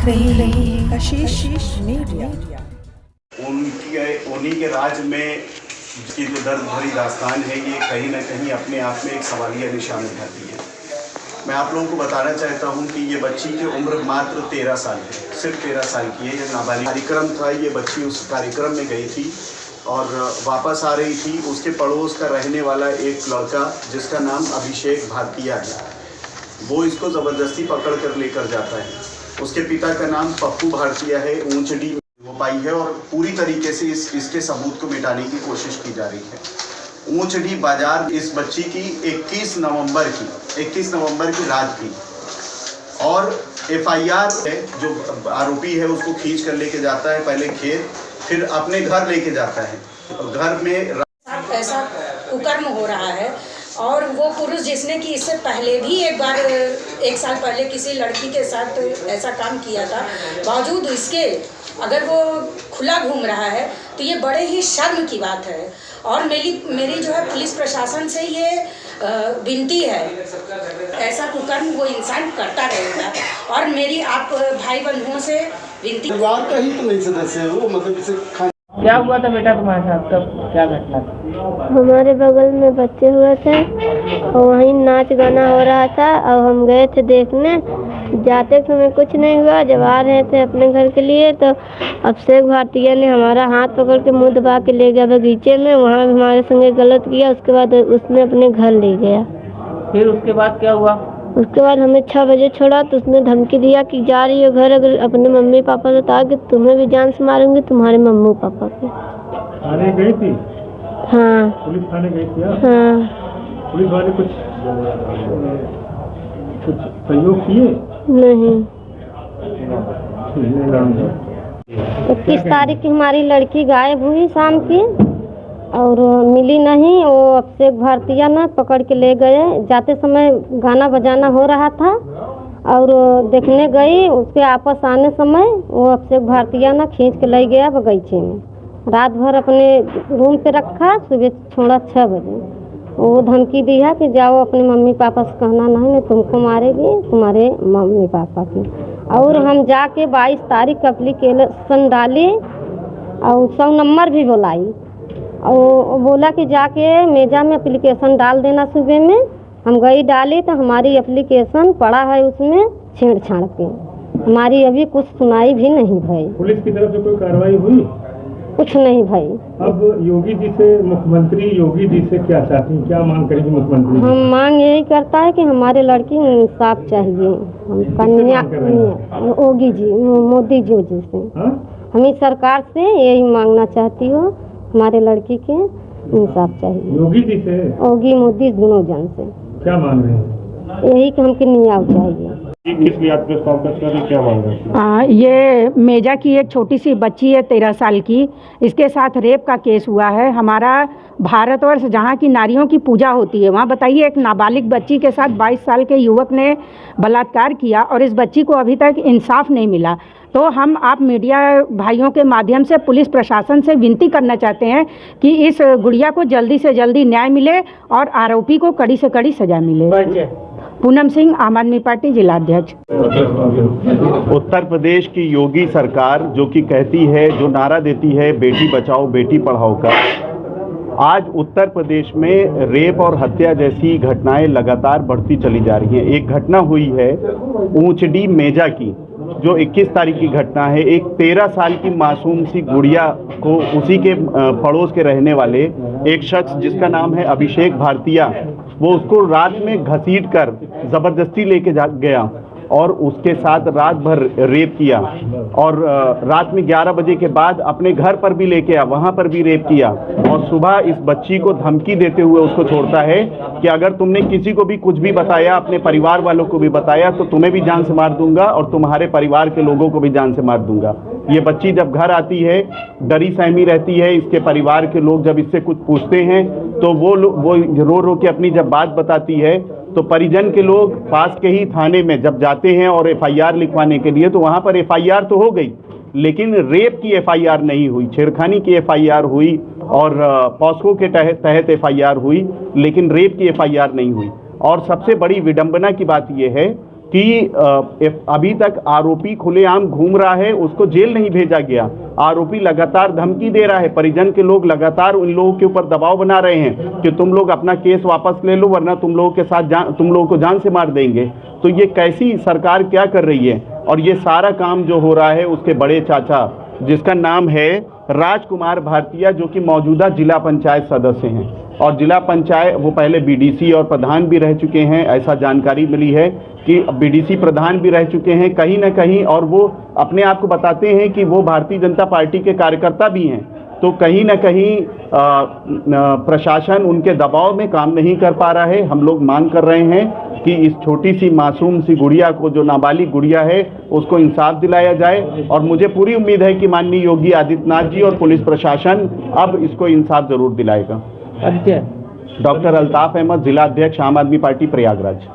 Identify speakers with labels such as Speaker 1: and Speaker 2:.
Speaker 1: देख रही है कशिश मीडिया।
Speaker 2: उन्हीं के राज में की जो दर्द भरी दास्तान है, ये कहीं ना कहीं अपने आप में एक सवालिया निशान उठाती है। मैं आप लोगों को बताना चाहता हूं कि ये बच्ची की उम्र मात्र 13 साल है, सिर्फ 13 साल की है। ये नाबालिग कार्यक्रम था, ये बच्ची उस कार्यक्रम में गई थी और वापस आ रही थी। उसके पड़ोस का रहने वाला एक लड़का जिसका नाम अभिषेक भारतीया है, वो इसको ज़बरदस्ती पकड़ कर लेकर जाता है। उसके पिता का नाम पप्पू भारतीया है। ऊंचडी वो पाई है और पूरी तरीके से इसके सबूत को मिटाने की कोशिश की जा रही है। ऊंचडी बाजार इस बच्ची की 21 नवंबर की रात की, और एफआईआर है, जो आरोपी है उसको खींच कर लेके जाता है पहले खेत, फिर अपने घर लेके जाता है। और घर में
Speaker 3: ऐसा कुकर्म हो रहा है, और वो पुरुष जिसने कि इससे पहले भी एक साल पहले किसी लड़की के साथ ऐसा काम किया था, बावजूद इसके अगर वो खुला घूम रहा है तो ये बड़े ही शर्म की बात है। और मेरी जो है पुलिस प्रशासन से ये विनती है, ऐसा कुकर्म वो इंसान करता रहेगा। और मेरी आप भाई बंधुओं से विनती,
Speaker 4: परिवार का ही तो नहीं सदस्य है वो, मतलब इसे
Speaker 5: क्या हुआ था बेटा तुम्हारे साथ, कब क्या घटना था?
Speaker 6: हमारे बगल में बच्चे हुए थे और वहीं नाच गाना हो रहा था और हम गए थे देखने। जाते समय कुछ नहीं हुआ, जब आ रहे थे अपने घर के लिए तो अभिषेक भारतीय ने हमारा हाथ पकड़ के मुंह दबा के ले गया बगीचे में। वहाँ हमारे संगे गलत किया। उसके बाद उसने अपने घर ले गया।
Speaker 5: फिर उसके बाद क्या हुआ?
Speaker 6: उसके बाद हमें 6 बजे छोड़ा तो उसने धमकी दिया कि जा रही हो घर, अगर अपने मम्मी पापा से बता कि तुम्हें भी जान से मारूंगी, तुम्हारे मम्मी पापा के।
Speaker 7: थाने गई थी?
Speaker 6: हाँ,
Speaker 7: पुलिस थाने गई थी?
Speaker 6: हाँ।
Speaker 7: पुलिस वाले कुछ सहयोग किए?
Speaker 6: नहीं। 21 तारीख की हमारी लड़की गायब हुई शाम की और मिली नहीं। वो अभिषेक भारतीया ना पकड़ के ले गए। जाते समय गाना बजाना हो रहा था और देखने गई। उसके आपस आने समय वो अभिषेक भारतीया ना खींच के ले गया बगीचे में। रात भर अपने रूम पे रखा, सुबह छोड़ा 6 बजे। वो धमकी दिया कि जाओ अपने मम्मी पापा से कहना नहीं, मैं तुमको मारेगी, तुम्हारे मम्मी पापा की। और हम जाके 22 तारीख का एप्लीकेशन डाली और 100 नंबर भी बुलाई और बोला कि जाके मेजा में एप्लीकेशन डाल देना। सुबह में हम गई, डाली तो हमारी एप्लीकेशन पड़ा है उसमें छेड़छाड़ के। हमारी अभी कुछ सुनाई भी नहीं भाई।
Speaker 7: पुलिस की तरफ से कोई कार्रवाई हुई?
Speaker 6: कुछ नहीं भाई।
Speaker 7: अब योगी जी से, मुख्यमंत्री योगी जी से क्या चाहती हैं, क्या मांग करेंगे मुख्यमंत्री?
Speaker 6: हम मांग यही करता है कि हमारे लड़की इंसाफ चाहिए। हम योगी जी, मोदी जी से हम सरकार से यही मांगना चाहती हो, हमारे लड़की के इंसाफ चाहिए।
Speaker 7: योगी जी से?
Speaker 6: योगी मोदी दोनों जन से।
Speaker 7: क्या मांग रहे हैं?
Speaker 6: यही कि हमको न्याय चाहिए।
Speaker 7: किस लिए आप प्रेस कॉन्फ्रेंस कर रहे हैं, क्या मांग रहे हैं?
Speaker 8: ये मेजा की एक छोटी सी बच्ची है 13 साल की, इसके साथ रेप का केस हुआ है। हमारा भारतवर्ष जहाँ की नारियों की पूजा होती है, वहाँ बताइए एक नाबालिग बच्ची के साथ 22 साल के युवक ने बलात्कार किया और इस बच्ची को अभी तक इंसाफ नहीं मिला। तो हम आप मीडिया भाइयों के माध्यम से पुलिस प्रशासन से विनती करना चाहते हैं कि इस गुड़िया को जल्दी से जल्दी न्याय मिले और आरोपी को कड़ी से कड़ी सजा मिले। पूनम सिंह, आम आदमी पार्टी जिलाध्यक्ष।
Speaker 2: उत्तर प्रदेश की योगी सरकार जो कि कहती है, जो नारा देती है बेटी बचाओ बेटी पढ़ाओ का, आज उत्तर प्रदेश में रेप और हत्या जैसी घटनाएं लगातार बढ़ती चली जा रही हैं। एक घटना हुई है ऊंचडी मेजा की, जो 21 तारीख की घटना है। एक 13 साल की मासूम सी गुड़िया को उसी के पड़ोस के रहने वाले एक शख्स जिसका नाम है अभिषेक भारतीया, वो उसको रात में घसीट कर ज़बरदस्ती लेके गया और उसके साथ रात भर रेप किया और रात में 11 बजे के बाद अपने घर पर भी लेके आया, वहाँ पर भी रेप किया। और सुबह इस बच्ची को धमकी देते हुए उसको छोड़ता है कि अगर तुमने किसी को भी कुछ भी बताया, अपने परिवार वालों को भी बताया, तो तुम्हें भी जान से मार दूंगा और तुम्हारे परिवार के लोगों को भी जान से मार दूंगा। ये बच्ची जब घर आती है डरी सहमी रहती है। इसके परिवार के लोग जब इससे कुछ पूछते हैं तो वो रो रो के अपनी जब बात बताती है, तो परिजन के लोग पास के ही थाने में जब जाते हैं और एफआईआर लिखवाने के लिए, तो वहाँ पर एफआईआर तो हो गई, लेकिन रेप की एफआईआर नहीं हुई। छेड़खानी की एफआईआर हुई और पॉस्को के तहत एफआईआर हुई, लेकिन रेप की एफआईआर नहीं हुई। और सबसे बड़ी विडंबना की बात यह है कि अभी तक आरोपी खुलेआम घूम रहा है, उसको जेल नहीं भेजा गया। आरोपी लगातार धमकी दे रहा है, परिजन के लोग लगातार उन लोगों के ऊपर दबाव बना रहे हैं कि तुम लोग अपना केस वापस ले लो वरना तुम लोगों को जान से मार देंगे। तो ये कैसी सरकार क्या कर रही है? और ये सारा काम जो हो रहा है उसके बड़े चाचा जिसका नाम है राजकुमार भाटिया, जो कि मौजूदा जिला पंचायत सदस्य हैं और जिला पंचायत वो पहले बीडीसी और प्रधान भी रह चुके हैं, ऐसा जानकारी मिली है कि बीडीसी प्रधान भी रह चुके हैं कहीं ना कहीं, और वो अपने आप को बताते हैं कि वो भारतीय जनता पार्टी के कार्यकर्ता भी हैं। तो कहीं ना कहीं प्रशासन उनके दबाव में काम नहीं कर पा रहा है। हम लोग मांग कर रहे हैं कि इस छोटी सी मासूम सी गुड़िया को, जो नाबालिग गुड़िया है, उसको इंसाफ दिलाया जाए और मुझे पूरी उम्मीद है कि माननीय योगी आदित्यनाथ जी और पुलिस प्रशासन अब इसको इंसाफ जरूर दिलाएगा। डॉक्टर अल्ताफ अहमद, जिला अध्यक्ष आम आदमी पार्टी प्रयागराज।